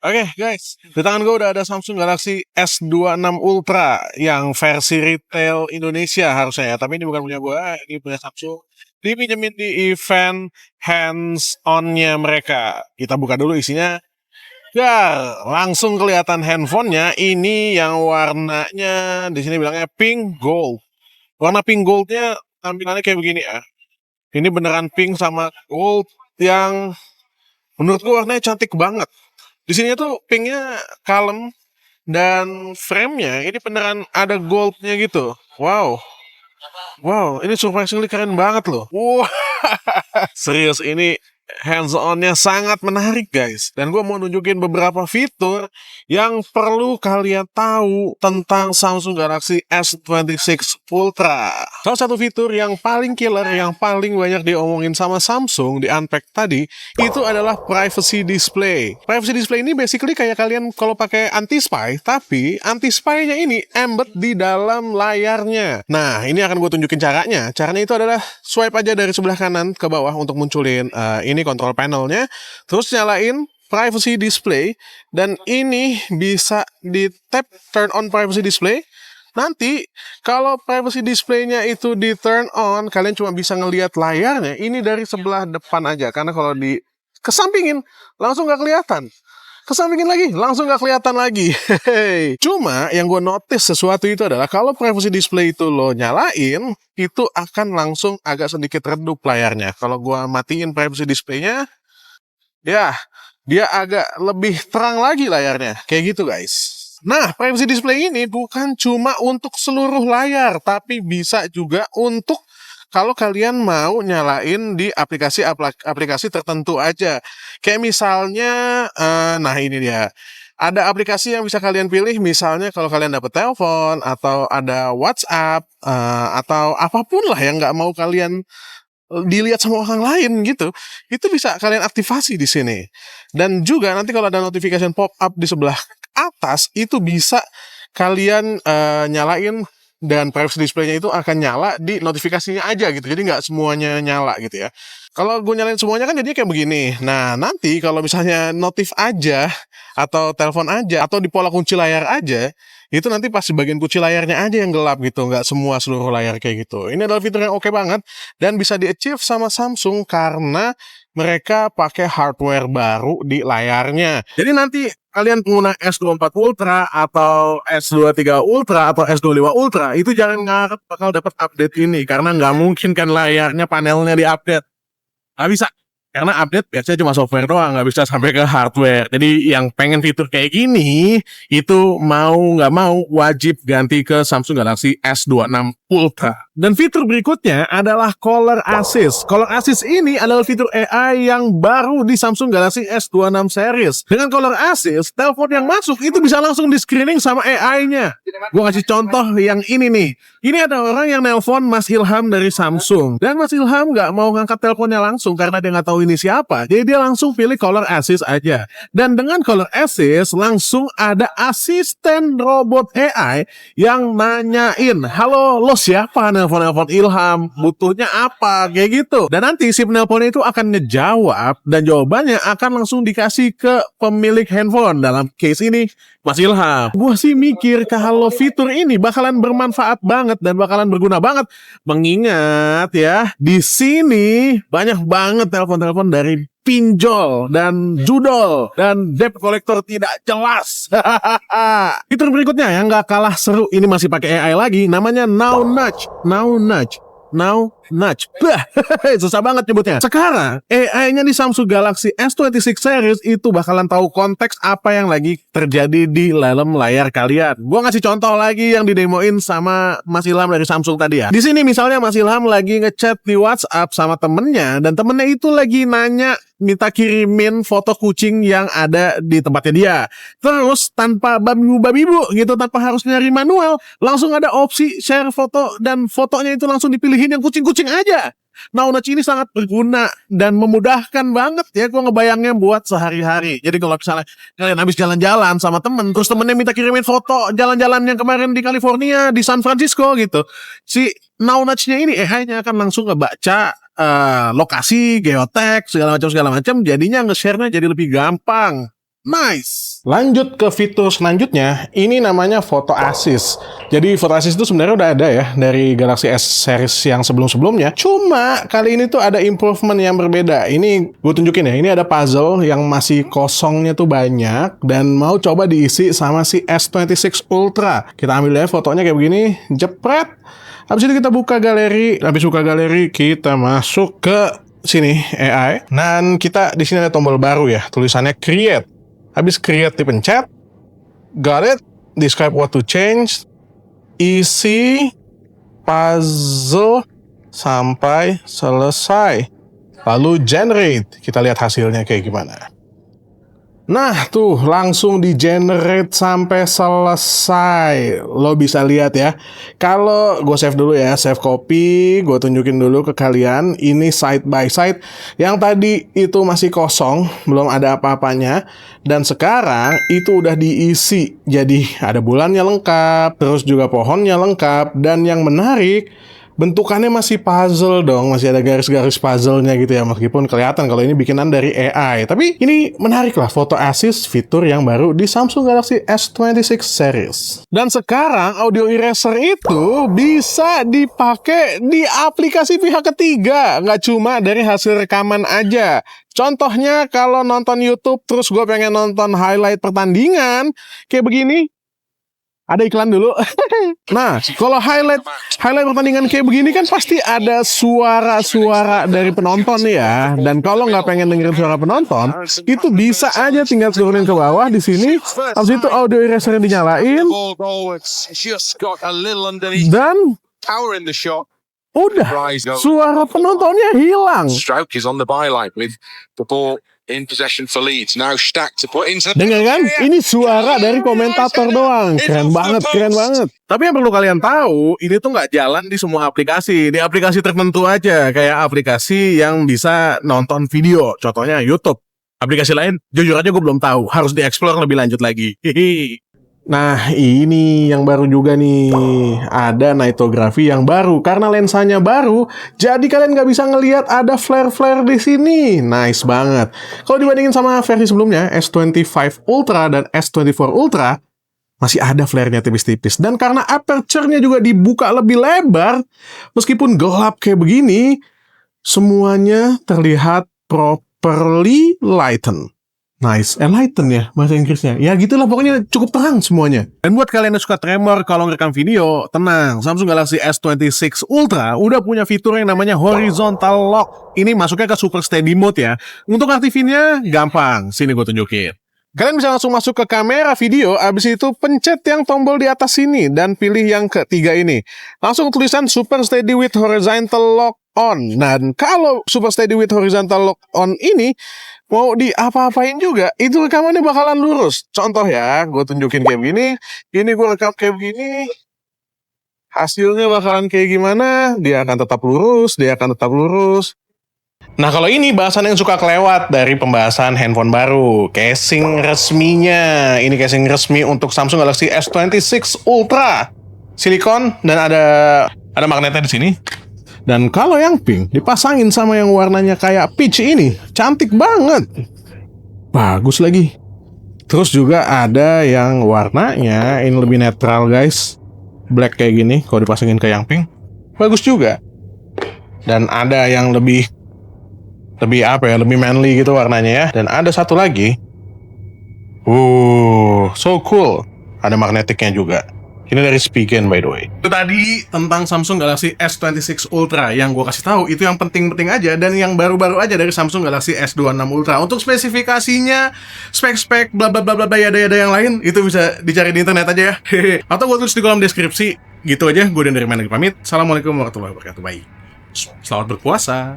Oke guys, di tangan gue udah ada Samsung Galaxy S26 Ultra yang versi retail Indonesia harusnya ya. Tapi ini bukan punya gue, ini punya Samsung. Dipinjemin di event hands-on-nya mereka. Kita buka dulu isinya. Ya, langsung kelihatan handphonenya. Ini yang warnanya di sini bilangnya pink gold. Warna pink goldnya tampilannya kayak begini ya. Ini beneran pink sama gold yang menurut gue warnanya cantik banget. Di sini tuh pinknya kalem dan frame-nya ini beneran ada goldnya gitu. Wow, wow, ini surprisingly keren banget loh. Wah, serius ini hands on-nya sangat menarik guys. Dan gue mau nunjukin beberapa fitur yang perlu kalian tahu tentang Samsung Galaxy S26 Ultra. Salah satu fitur yang paling killer, yang paling banyak diomongin sama Samsung di Unpacked tadi, itu adalah privacy display. Privacy display ini basically kayak kalian kalau pakai anti-spy, tapi anti-spy-nya ini embed di dalam layarnya. Nah, ini akan gue tunjukin caranya. Caranya itu adalah swipe aja dari sebelah kanan ke bawah untuk munculin ini control panelnya, terus nyalain privacy display, dan ini bisa di tap turn on privacy display. Nanti kalau privacy displaynya itu di turn on, kalian cuma bisa ngelihat layarnya ini dari sebelah depan aja, karena kalau di kesampingin langsung nggak kelihatan. Kesampingin lagi, langsung nggak kelihatan lagi. Hehehe. Cuma yang gue notice sesuatu itu adalah kalau privacy display itu lo nyalain, itu akan langsung agak sedikit redup layarnya. Kalau gue matiin privacy displaynya, ya dia agak lebih terang lagi layarnya. Kayak gitu guys. Nah, privacy display ini bukan cuma untuk seluruh layar, tapi bisa juga untuk kalau kalian mau nyalain di aplikasi tertentu aja. Kayak misalnya, nah ini dia. Ada aplikasi yang bisa kalian pilih, misalnya kalau kalian dapat telepon, atau ada WhatsApp, atau apapun lah yang nggak mau kalian dilihat sama orang lain gitu, itu bisa kalian aktifasi di sini. Dan juga nanti kalau ada notification pop up di sebelah atas, itu bisa kalian nyalain, dan privacy display-nya itu akan nyala di notifikasinya aja gitu. Jadi nggak semuanya nyala gitu ya. Kalau gue nyalain semuanya kan jadinya kayak begini. Nah, nanti kalau misalnya notif aja, atau telepon aja, atau di pola kunci layar aja, itu nanti pas di bagian kunci layarnya aja yang gelap gitu, nggak semua seluruh layar kayak gitu. Ini adalah fitur yang oke banget, dan bisa di-achieve sama Samsung karena mereka pakai hardware baru di layarnya. Jadi nanti kalian pengguna S24 Ultra atau S23 Ultra atau S25 Ultra itu jangan ngarep bakal dapat update ini, karena nggak mungkin kan layarnya panelnya di-update. Nggak bisa. Karena update biasanya cuma software doang, nggak bisa sampai ke hardware. Jadi yang pengen fitur kayak gini, itu mau nggak mau wajib ganti ke Samsung Galaxy S26 Ultra. Dan fitur berikutnya adalah Caller Assist. Caller Assist ini adalah fitur AI yang baru di Samsung Galaxy S26 series. Dengan Caller Assist, telepon yang masuk itu bisa langsung di screening sama AI-nya. Gue kasih contoh yang ini nih. Ini ada orang yang nelpon Mas Ilham dari Samsung. Dan Mas Ilham nggak mau ngangkat teleponnya langsung karena dia nggak tahu ini siapa. Jadi dia langsung pilih Caller Assist aja. Dan dengan Caller Assist langsung ada asisten robot AI yang nanyain, halo lo siapa, nelpon Ilham, butuhnya apa, kayak gitu. Dan nanti si penelponnya itu akan ngejawab, dan jawabannya akan langsung dikasih ke pemilik handphone. Dalam case ini Mas Ilham. Gua sih mikir kalau fitur ini bakalan bermanfaat banget dan bakalan berguna banget, mengingat ya di sini banyak banget telepon-telepon dari pinjol dan judol dan debt collector tidak jelas. Fitur berikutnya yang nggak kalah seru, ini masih pakai AI lagi, namanya Now Nudge. Now Nudge. Now Nudge. Bah, susah banget nyebutnya. Sekarang AI-nya di Samsung Galaxy S26 series itu bakalan tahu konteks apa yang lagi terjadi di dalam layar kalian. Gua ngasih contoh lagi yang didemoin sama Mas Ilham dari Samsung tadi ya. Di sini misalnya Mas Ilham lagi ngechat di WhatsApp sama temennya, dan temennya itu lagi nanya minta kirimin foto kucing yang ada di tempatnya dia. Terus tanpa babi-bu gitu, tanpa harus nyari manual, langsung ada opsi share foto, dan fotonya itu langsung dipilihin yang kucing-kucing aja. Now Nudge ini sangat berguna dan memudahkan banget ya, gue ngebayangnya buat sehari-hari. Jadi kalau misalnya kalian habis jalan-jalan sama temen, terus temennya minta kirimin foto jalan-jalan yang kemarin di California, di San Francisco gitu, si Now Nudge-nya ini AI-nya akan langsung ngebaca lokasi, geotek, segala macam, jadinya nge-share-nya jadi lebih gampang. Nice. Lanjut ke fitur selanjutnya, ini namanya Photo Assist. Jadi Photo Assist itu sebenarnya udah ada ya dari Galaxy S series yang sebelum-sebelumnya. Cuma kali ini tuh ada improvement yang berbeda. Ini gue tunjukin ya, ini ada puzzle yang masih kosongnya tuh banyak dan mau coba diisi sama si S26 Ultra. Kita ambil ya fotonya kayak begini, jepret. Habis itu kita buka galeri, habis buka galeri kita masuk ke sini AI. Dan kita di sini ada tombol baru ya, tulisannya Create. Habis create dipencet, got it, describe what to change, isi puzzle sampai selesai. Lalu generate, kita lihat hasilnya kayak gimana. Nah tuh langsung di generate sampai selesai. Lo bisa lihat ya. Kalau gue save dulu ya, save copy, gue tunjukin dulu ke kalian. Ini side by side. Yang tadi itu masih kosong, belum ada apa-apanya. Dan sekarang itu udah diisi. Jadi ada bulannya lengkap, terus juga pohonnya lengkap. Dan yang menarik, bentukannya masih puzzle dong, masih ada garis-garis puzzle-nya gitu ya, meskipun kelihatan kalau ini bikinan dari AI. Tapi ini menarik lah, Photo Assist fitur yang baru di Samsung Galaxy S26 series. Dan sekarang audio eraser itu bisa dipakai di aplikasi pihak ketiga, nggak cuma dari hasil rekaman aja. Contohnya kalau nonton YouTube terus gue pengen nonton highlight pertandingan kayak begini. Ada iklan dulu. Nah, kalau highlight pertandingan kayak begini kan pasti ada suara-suara dari penonton ya. Dan kalau nggak pengen dengerin suara penonton, itu bisa aja tinggal turunin ke bawah di sini. Habis itu audio erasernya dinyalain. Dan udah, suara penontonnya hilang. Dengar kan? Ini suara dari komentator doang. Keren banget, keren banget. Tapi yang perlu kalian tahu, ini tuh nggak jalan di semua aplikasi. Di aplikasi tertentu aja, kayak aplikasi yang bisa nonton video. Contohnya YouTube. Aplikasi lain, jujur aja gue belum tahu. Harus dieksplor lebih lanjut lagi. Hihi. Nah, ini yang baru juga nih. Ada nightography yang baru. Karena lensanya baru, jadi kalian nggak bisa ngelihat ada flare-flare di sini. Nice banget. Kalau dibandingin sama versi sebelumnya, S25 Ultra dan S24 Ultra, masih ada flare-nya tipis-tipis. Dan karena aperture-nya juga dibuka lebih lebar, meskipun gelap kayak begini, semuanya terlihat properly lightened. Nice, enlighten ya bahasa Inggrisnya. Ya gitulah pokoknya cukup terang semuanya. Dan buat kalian yang suka tremor kalau ngerekam video, tenang, Samsung Galaxy S26 Ultra udah punya fitur yang namanya horizontal lock. Ini masuknya ke super steady mode ya. Untuk aktifinnya gampang, sini gue tunjukin. Kalian bisa langsung masuk ke kamera video, abis itu pencet yang tombol di atas sini dan pilih yang ketiga ini. Langsung tulisan super steady with horizontal lock on. Dan kalau super steady with horizontal lock on ini mau diapa-apain juga, itu rekamannya bakalan lurus. Contoh ya, gue tunjukin kayak begini, ini gue rekam kayak begini, hasilnya bakalan kayak gimana, dia akan tetap lurus, Nah kalau ini bahasan yang suka kelewat dari pembahasan handphone baru, casing resminya. Ini casing resmi untuk Samsung Galaxy S26 Ultra, silikon dan ada magnetnya di sini. Dan kalau yang pink dipasangin sama yang warnanya kayak peach ini, cantik banget. Bagus lagi. Terus juga ada yang warnanya ini lebih netral guys. Black kayak gini, kalau dipasangin ke yang pink, bagus juga. Dan ada yang lebih manly gitu warnanya ya. Dan ada satu lagi. So cool. Ada magnetiknya juga. Ini dari Spigen by the way. Itu tadi tentang Samsung Galaxy S26 Ultra. Yang gue kasih tahu itu yang penting-penting aja dan yang baru-baru aja dari Samsung Galaxy S26 Ultra. Untuk spesifikasinya, spek-spek bla bla bla bla yada yang lain itu bisa dicari di internet aja ya. Atau gue tulis di kolom deskripsi. Gitu aja. Gue dari Managi pamit. Assalamualaikum warahmatullahi wabarakatuh. Bye. Selamat berpuasa.